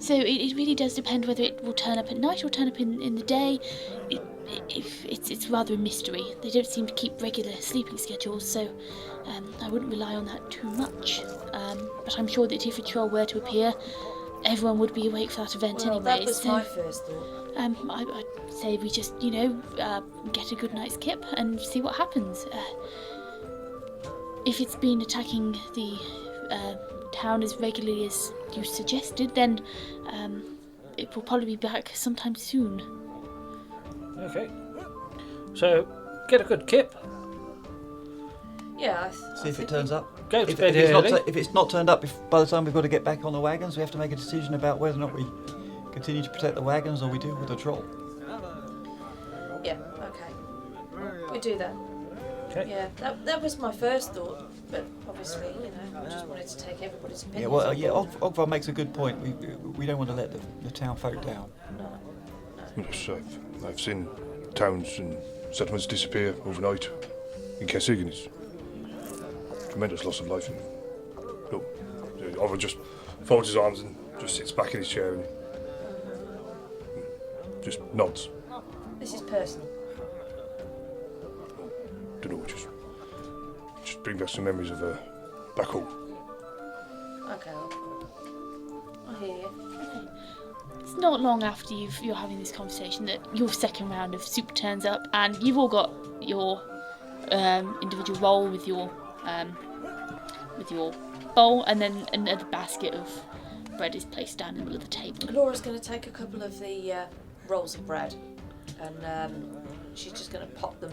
So it really does depend whether it will turn up at night or turn up in the day. It's rather a mystery. They don't seem to keep regular sleeping schedules, so I wouldn't rely on that too much. But I'm sure that if a troll were to appear, everyone would be awake for that event Well, anyway. that was so my first thought. I'd say we just, get a good night's kip and see what happens. If it's been attacking the town as regularly as you suggested, then it will probably be back sometime soon. Okay. So, get a good kip. Yeah. See if it turns up. Go to If bed it's early. if it's not turned up, by the time we've got to get back on the wagons, we have to make a decision about whether or not we continue to protect the wagons or we deal with the troll. Yeah. Okay. We do that. Okay. Yeah. That was my first thought, but obviously, I just wanted to take everybody's opinion. Yeah, well, Ogvar makes a good point. We don't want to let the town folk down. Yes, I've seen towns and settlements disappear overnight in Kessig, and it's tremendous loss of life. And look, Ogvar just folds his arms and just sits back in his chair and just nods. This is personal. Don't know, just bring back some memories of back home. Okay. I hear you. It's not long after you're having this conversation that your second round of soup turns up, and you've all got your individual roll with your bowl, and then another basket of bread is placed down in the middle of the table. Laura's going to take a couple of the rolls of bread, and she's just going to pop them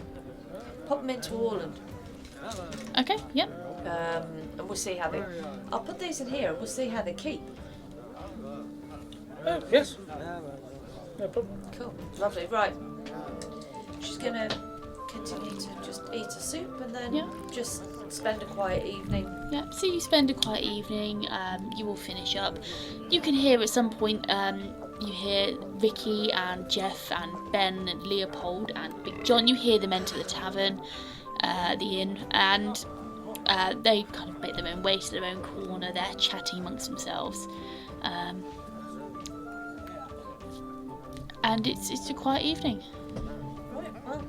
into Orland. Okay, yep. And we'll see how they. I'll put these in here, and we'll see how they keep. Oh, yes. No problem. Cool, lovely. Right. She's going to continue to just eat a soup, and then just spend a quiet evening. Yeah, so you spend a quiet evening, you will finish up. You can hear at some point, you hear Ricky and Jeff and Ben and Leopold and Big John. You hear them enter the tavern, the inn, and they kind of make their own way to their own corner. They're chatting amongst themselves. And it's a quiet evening. Right, well,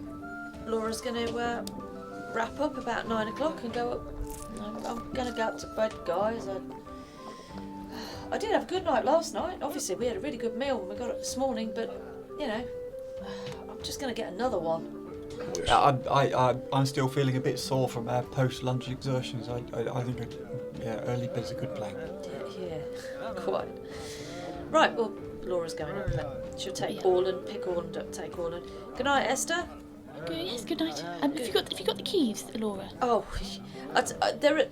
Laura's going to wrap up about 9 o'clock and go up. I'm going to go up to bed, guys. I did have a good night last night. Obviously, we had a really good meal when we got up this morning, but, I'm just going to get another one. I'm still feeling a bit sore from our post-lunch exertions. I think early bed's a good plan. Yeah, quite. Right, well, Laura's going up then. She'll take Orland, pick Orland up, take Orland. Good night, Esther. Yes, good night. Have you got the keys, Elora? Oh, they're at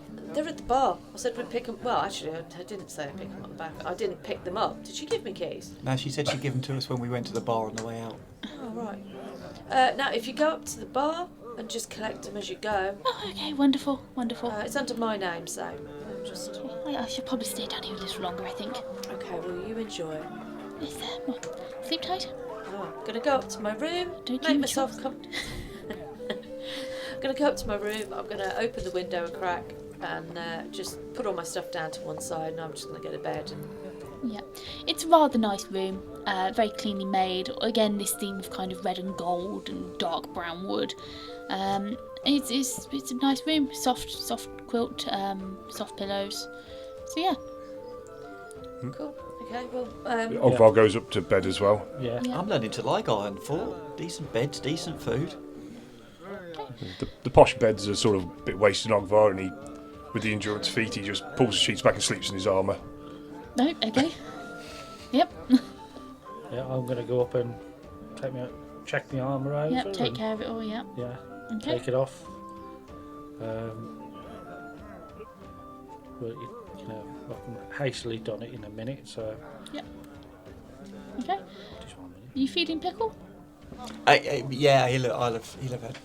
the bar. I said we'd pick them. Well, actually, I didn't say I'd pick them up the back. I didn't pick them up. Did she give me keys? No, she said she'd give them to us when we went to the bar on the way out. Oh, right. Now, if you go up to the bar and just collect them as you go. Oh, okay, wonderful. It's under my name, so just. I should probably stay down here a little longer, I think. Okay, well, you enjoy. Yes, well, sleep tight. Oh, I'm gonna go up to my room, Don't make you myself comfortable. I'm gonna go up to my room. I'm gonna open the window a crack and just put all my stuff down to one side, and I'm just gonna go to bed. And Yeah, it's a rather nice room, very cleanly made. Again, this theme of kind of red and gold and dark brown wood. It's a nice room, soft quilt, soft pillows. So yeah. cool. Okay, well. Ogvar goes up to bed as well. Yeah. I'm learning to like Ironfort. Decent beds, decent food. The posh beds are sort of a bit wasted on Ogvar, and he, with the endurance feat, he just pulls the sheets back and sleeps in his armour. No, okay. Yep. Yeah, I'm going to go up and check my armour out. Yep, take care of it all, yep. Yeah, Okay. take it off. Well, I've hastily done it in a minute, so. Yep. Okay. Just 1 minute. You feeding Pickle? Yeah, he'll have had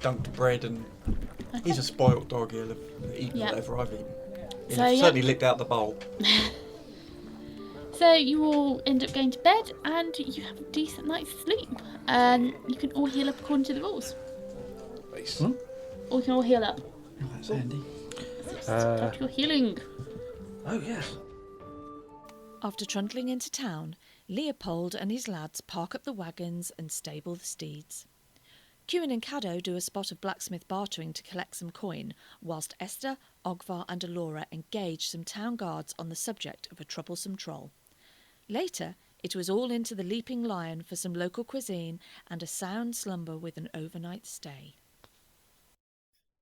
dunked bread, and he's a spoilt dog. He'll have eaten whatever I've eaten. He'll So, have yeah. certainly licked out the bowl. So you all end up going to bed and you have a decent night's sleep. And you can all heal up according to the rules. Nice. Or you can all heal up. Oh, that's handy. Start your healing. Oh, yes. After trundling into town, Leopold and his lads park up the wagons and stable the steeds. Cuin and Cadeaux do a spot of blacksmith bartering to collect some coin, whilst Esther, Ogvar and Elora engage some town guards on the subject of a troublesome troll. Later, it was all into the Leaping Lion for some local cuisine and a sound slumber with an overnight stay.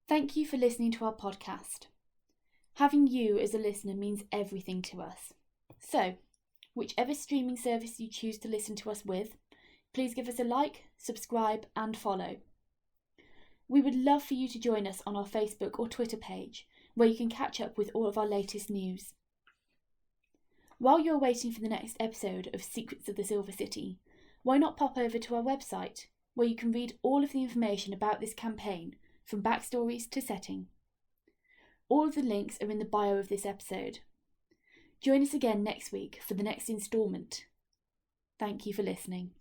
Thank you for listening to our podcast. Having you as a listener means everything to us. So, whichever streaming service you choose to listen to us with, please give us a like, subscribe and follow. We would love for you to join us on our Facebook or Twitter page, where you can catch up with all of our latest news. While you're waiting for the next episode of Secrets of the Silver City, why not pop over to our website, where you can read all of the information about this campaign, from backstories to setting. All of the links are in the bio of this episode. Join us again next week for the next instalment. Thank you for listening.